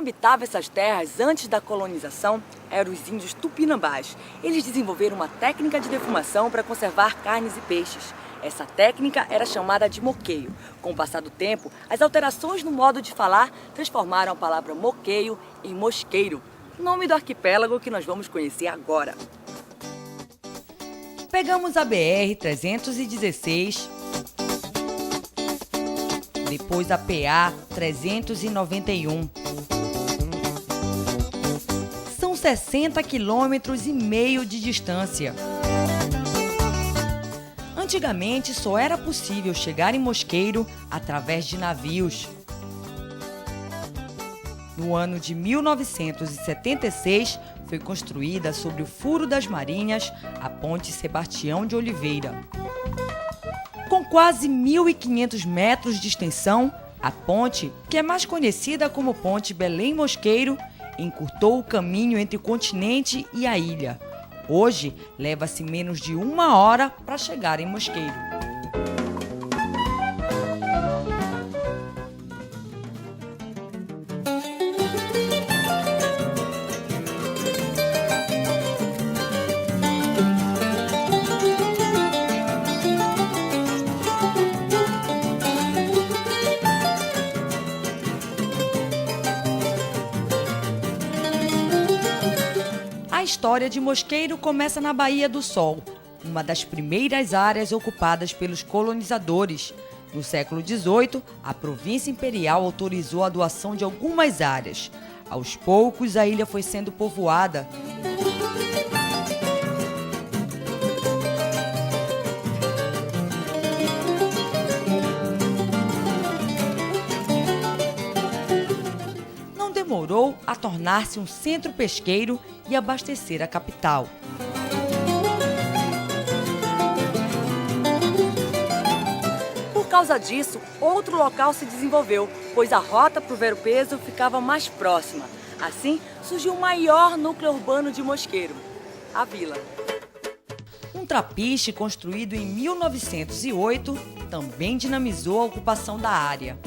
habitava essas terras antes da colonização eram os índios tupinambás. Eles desenvolveram uma técnica de defumação para conservar carnes e peixes. Essa técnica era chamada de moqueio. Com o passar do tempo, as alterações no modo de falar transformaram a palavra moqueio em mosqueiro, nome do arquipélago que nós vamos conhecer agora. Pegamos a BR-316, depois a PA-391. São 60,5 quilômetros de distância. Antigamente, só era possível chegar em Mosqueiro através de navios. No ano de 1976, foi construída sobre o Furo das Marinhas a Ponte Sebastião de Oliveira. Com quase 1.500 metros de extensão, a ponte, que é mais conhecida como Ponte Belém-Mosqueiro, encurtou o caminho entre o continente e a ilha. Hoje, leva-se menos de 1 hora para chegar em Mosqueiro. A história de Mosqueiro começa na Baía do Sol, uma das primeiras áreas ocupadas pelos colonizadores. No século XVIII, a província imperial autorizou a doação de algumas áreas. Aos poucos, a ilha foi sendo povoada. Não demorou a tornar-se um centro pesqueiro e abastecer a capital. Por causa disso, outro local se desenvolveu, pois a rota para o Ver-o-Peso ficava mais próxima. Assim, surgiu o maior núcleo urbano de Mosqueiro, a vila. Um trapiche construído em 1908 também dinamizou a ocupação da área.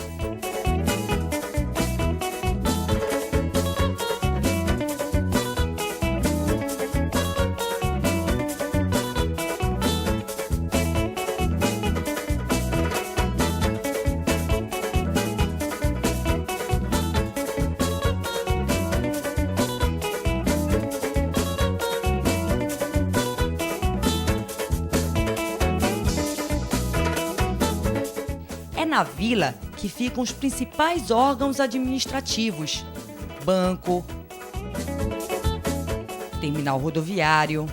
É na vila que ficam os principais órgãos administrativos: banco, terminal rodoviário,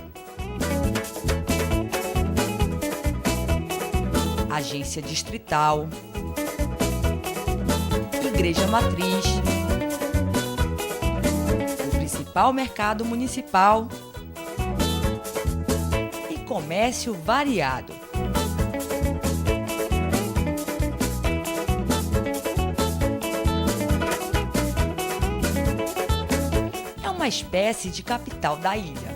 agência distrital, igreja matriz, o principal mercado municipal e comércio variado. Uma espécie de capital da ilha.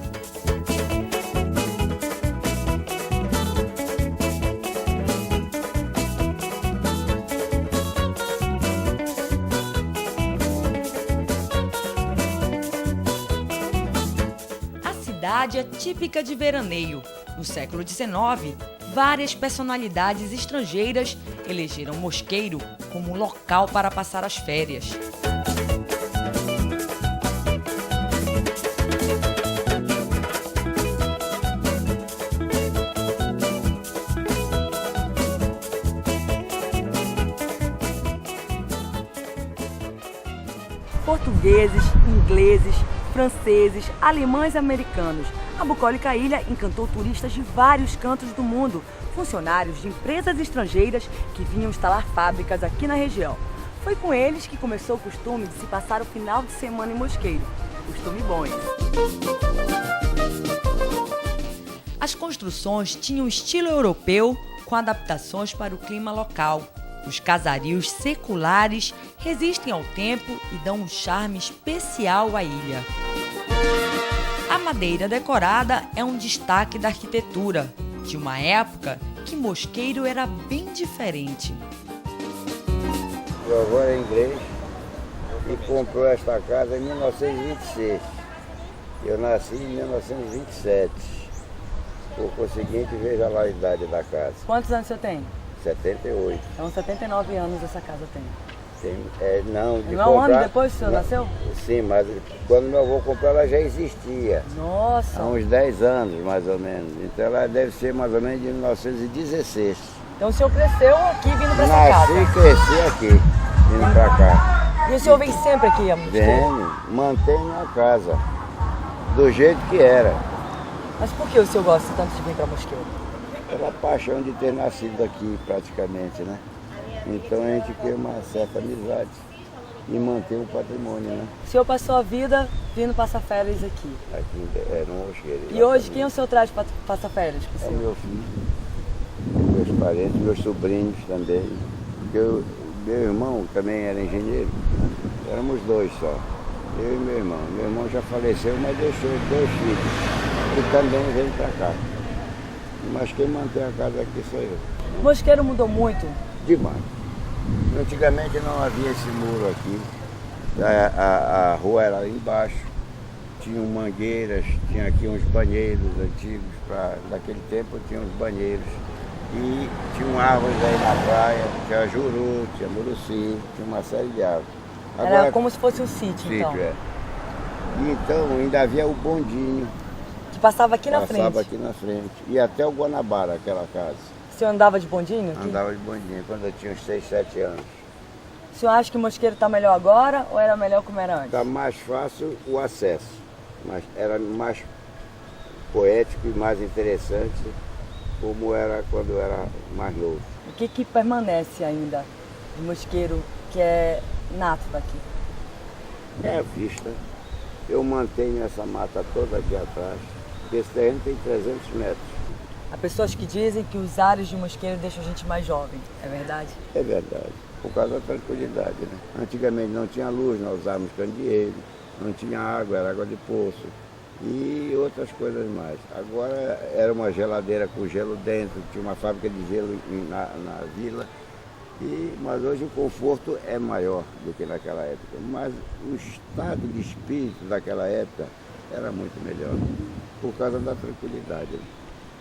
A cidade é típica de veraneio. No século XIX, várias personalidades estrangeiras elegeram Mosqueiro como um local para passar as férias. Portugueses, ingleses, franceses, alemães e americanos. A bucólica ilha encantou turistas de vários cantos do mundo, funcionários de empresas estrangeiras que vinham instalar fábricas aqui na região. Foi com eles que começou o costume de se passar o final de semana em Mosqueiro. Costume bom, hein? As construções tinham estilo europeu com adaptações para o clima local. Os casarios seculares resistem ao tempo e dão um charme especial à ilha. A madeira decorada é um destaque da arquitetura, de uma época que Mosqueiro era bem diferente. Meu avô era inglês, e comprou esta casa em 1926. Eu nasci em 1927. Por conseguinte, veja lá a idade da casa. Quantos anos você tem? 78. Então 79 anos essa casa tem. Não, de Não é um ano depois que o senhor nasceu? Sim, mas quando meu avô comprou ela já existia. Nossa! Há uns 10 anos, mais ou menos. Então ela deve ser mais ou menos de 1916. Então o senhor cresceu aqui vindo pra essa casa? Nasci e cresci aqui, vindo pra cá. E o senhor vem sempre aqui, amor? Venho, mantenho a casa, do jeito que era. Mas por que o senhor gosta tanto de vir pra Mosqueiro? Pela paixão de ter nascido aqui, praticamente, né? Então a gente cria uma certa amizade e mantém o patrimônio, né? O senhor passou a vida vindo passar férias aqui. Aqui no Mosqueiro. E hoje quem o senhor traz para passar férias? É meu filho, meus parentes, meus sobrinhos também. Porque meu irmão também era engenheiro, éramos dois só, eu e meu irmão. Meu irmão já faleceu, mas deixou 2 filhos, que também veio para cá. Mas quem mantém a casa aqui sou eu. O Mosqueiro mudou muito? Demais. Antigamente não havia esse muro aqui, a rua era lá embaixo, tinham mangueiras, tinha aqui uns banheiros antigos, daquele tempo tinha uns banheiros. E tinham árvores aí na praia, tinha juru, tinha muruci, tinha uma série de árvores. Agora, era como se fosse um sítio, então. É. E então ainda havia o bondinho. Que passava aqui na frente? Passava aqui na frente. E até o Guanabara, aquela casa. O senhor andava de bondinho aqui? Andava de bondinho, quando eu tinha uns 6, 7 anos. O senhor acha que o Mosqueiro está melhor agora ou era melhor como era antes? Está mais fácil o acesso, mas era mais poético e mais interessante como era quando eu era mais novo. O que permanece ainda de Mosqueiro que é nato daqui? É a vista. Eu mantenho essa mata toda aqui atrás, porque esse terreno tem 300 metros. Há pessoas que dizem que os ares de Mosqueiro deixam a gente mais jovem, é verdade? É verdade, por causa da tranquilidade, né? Antigamente não tinha luz, nós usávamos candeeiro, não tinha água, era água de poço e outras coisas mais. Agora era uma geladeira com gelo dentro, tinha uma fábrica de gelo na vila, mas hoje o conforto é maior do que naquela época. Mas o estado de espírito daquela época era muito melhor, por causa da tranquilidade.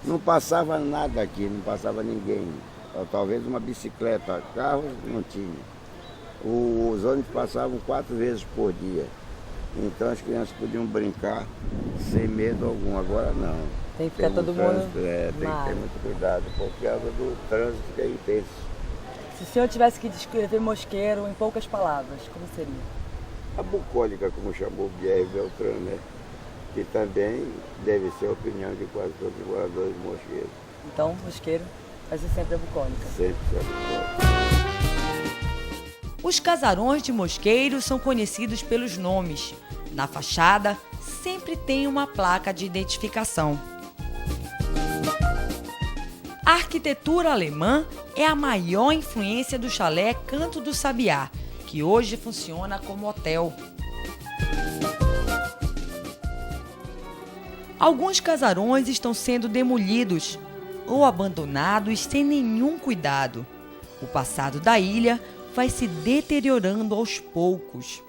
Não passava nada aqui, não passava ninguém. Talvez uma bicicleta, carro não tinha. Os ônibus passavam 4 vezes por dia. Então as crianças podiam brincar sem medo algum. Agora não. Tem que ficar todo mundo. Tem que ter muito cuidado, por causa do trânsito que é intenso. Se o senhor tivesse que descrever Mosqueiro em poucas palavras, como seria? A bucólica, como chamou Pierre Beltrán, né? Que também deve ser a opinião de quase todos os moradores de Mosqueiro. Então, Mosqueiro vai ser sempre a bucólica. Sempre a bucólica. Os casarões de Mosqueiro são conhecidos pelos nomes. Na fachada, sempre tem uma placa de identificação. A arquitetura alemã é a maior influência do chalé Canto do Sabiá, que hoje funciona como hotel. Alguns casarões estão sendo demolidos ou abandonados sem nenhum cuidado. O passado da ilha vai se deteriorando aos poucos.